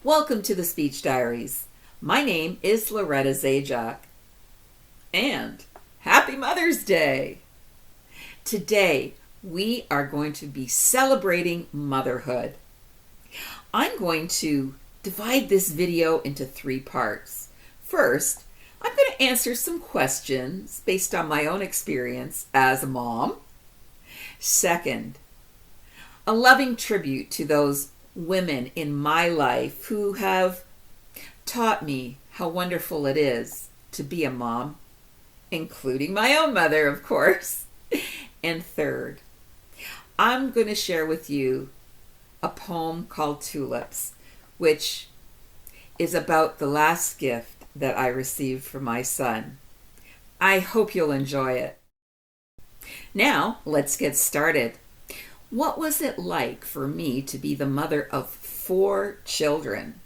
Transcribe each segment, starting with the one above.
Welcome to the Speech Diaries. My name is Loretta Zajac, and Happy Mother's Day! Today, we are going to be celebrating motherhood. I'm going to divide this video into 3 parts. First, I'm going to answer some questions based on my own experience as a mom. Second, a loving tribute to those women in my life who have taught me how wonderful it is to be a mom, including my own mother, of course. And third, I'm going to share with you a poem called Tulips, which is about the last gift that I received from my son. I hope you'll enjoy it. Now, let's get started. What was it like for me to be the mother of 4 children?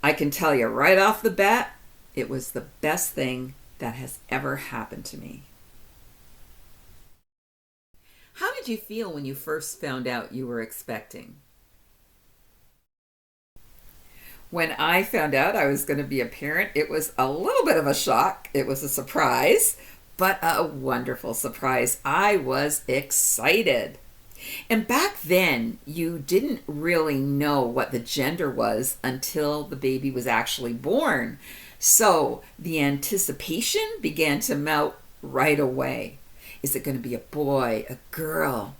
I can tell you right off the bat, it was the best thing that has ever happened to me. How did you feel when you first found out you were expecting? When I found out I was going to be a parent, it was a little bit of a shock. It was a surprise, but a wonderful surprise. I was excited. And back then, you didn't really know what the gender was until the baby was actually born. So the anticipation began to mount right away. Is it going to be a boy, a girl?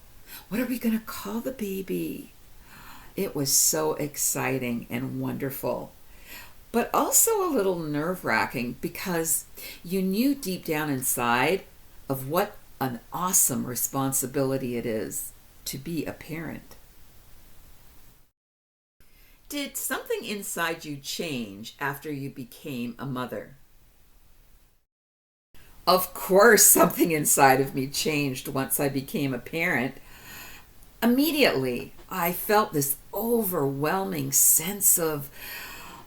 What are we going to call the baby? It was so exciting and wonderful, but also a little nerve-wracking because you knew deep down inside of what an awesome responsibility it is to be a parent. Did something inside you change after you became a mother? Of course, something inside of me changed once I became a parent. Immediately, I felt this overwhelming sense of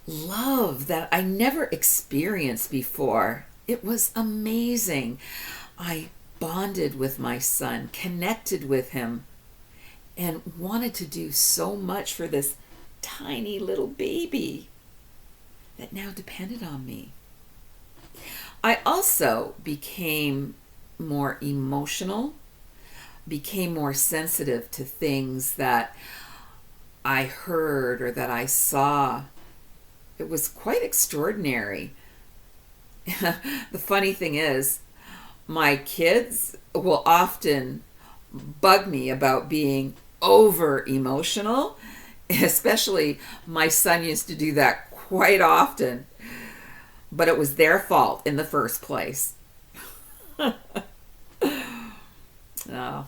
love that I never experienced before. It was amazing. I bonded with my son, connected with him, and wanted to do so much for this tiny little baby that now depended on me. I also became more emotional, became more sensitive to things that I heard or that I saw. It was quite extraordinary. The funny thing is, my kids will often bug me about being over emotional, especially my son used to do that quite often, but it was their fault in the first place. Oh.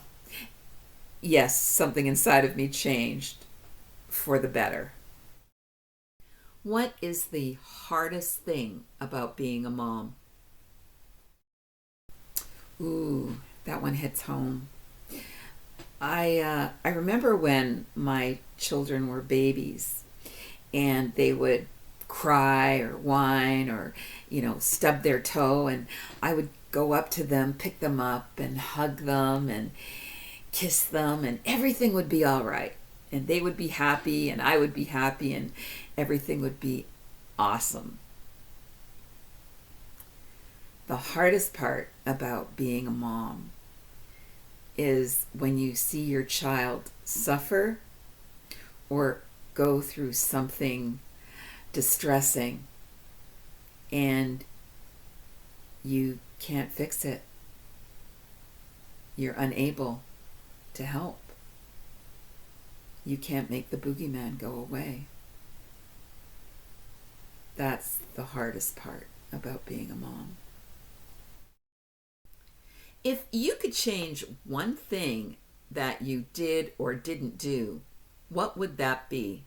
Yes, something inside of me changed for the better. What is the hardest thing about being a mom? Ooh, that one hits home. I remember when my children were babies and they would cry or whine or, stub their toe, and I would go up to them, pick them up and hug them and kiss them, and everything would be all right. And they would be happy and I would be happy and everything would be awesome. The hardest part about being a mom is when you see your child suffer or go through something distressing and you can't fix it. You're unable to help. You can't make the boogeyman go away. That's the hardest part about being a mom. If you could change one thing that you did or didn't do, what would that be?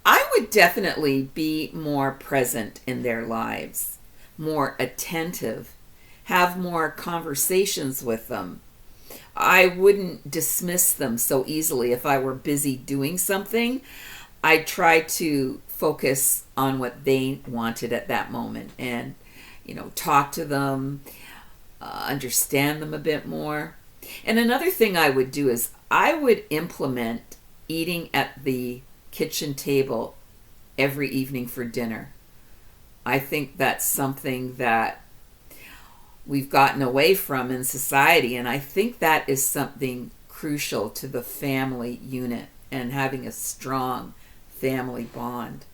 I would definitely be more present in their lives, more attentive, have more conversations with them. I wouldn't dismiss them so easily if I were busy doing something. I'd try to focus on what they wanted at that moment and, talk to them, understand them a bit more. And another thing I would do is I would implement eating at the kitchen table every evening for dinner. I think that's something that we've gotten away from in society, and I think that is something crucial to the family unit and having a strong family bond.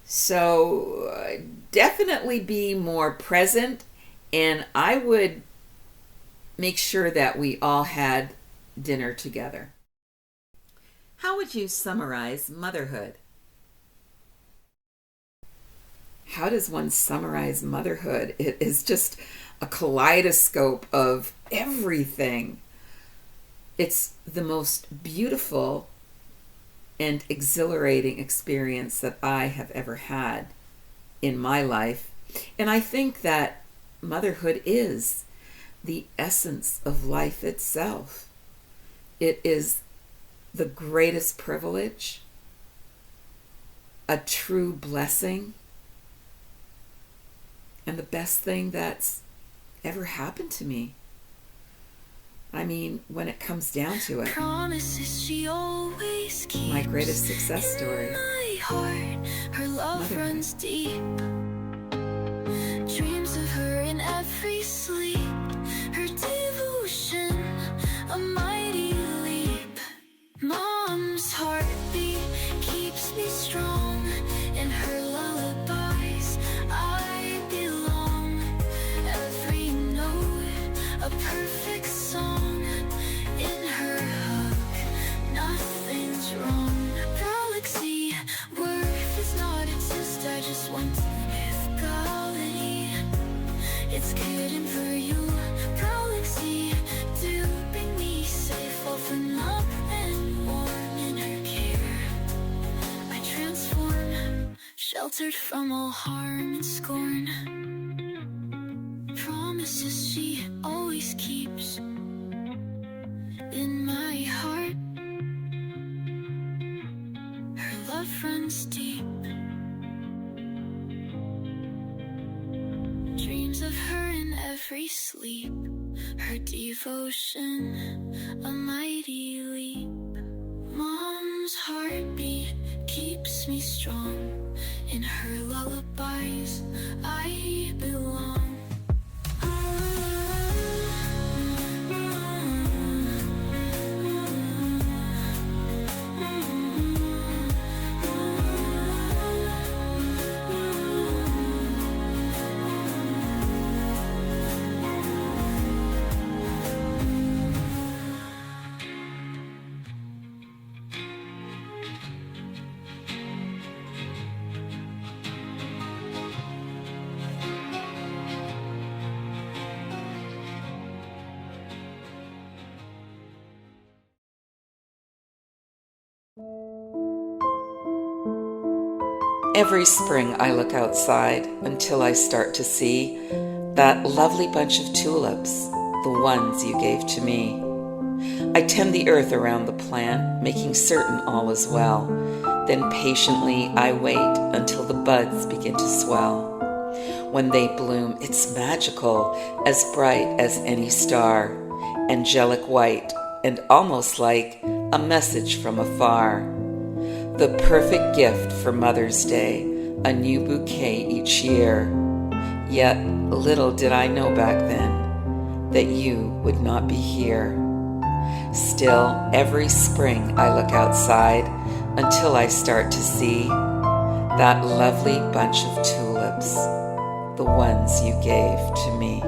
So definitely be more present, and I would make sure that we all had dinner together. How would you summarize motherhood? How does one summarize motherhood? It is just a kaleidoscope of everything. It's the most beautiful and exhilarating experience that I have ever had in my life. And I think that motherhood is the essence of life itself. It is the greatest privilege, a true blessing, and the best thing that's ever happened to me. I mean, when it comes down to it, my greatest success story. Her love runs deep. Dreams of her in every sleep. Her devotion, a mighty leap. Mom's heartbeat keeps me strong. In her lullabies, I belong. Every note, a perfect song. In her hug, nothing's wrong. Galaxy, worth is not a test. I just want with golly. It's kidding for you. Galaxy, duping me safe, open up and warm in her care. I transform, sheltered from all harm and scorn. Promises she always keeps in my heart. Her love runs deep. Dreams of her in every sleep. Her devotion, a mighty leap. Mom's heartbeat keeps me strong. In her lullabies, I belong. Every spring I look outside until I start to see that lovely bunch of tulips, the ones you gave to me. I tend the earth around the plant, making certain all is well. Then patiently I wait until the buds begin to swell. When they bloom, it's magical, as bright as any star, angelic white, and almost like a message from afar. The perfect gift for Mother's Day, a new bouquet each year. Yet little did I know back then that you would not be here. Still, every spring I look outside until I start to see that lovely bunch of tulips, the ones you gave to me.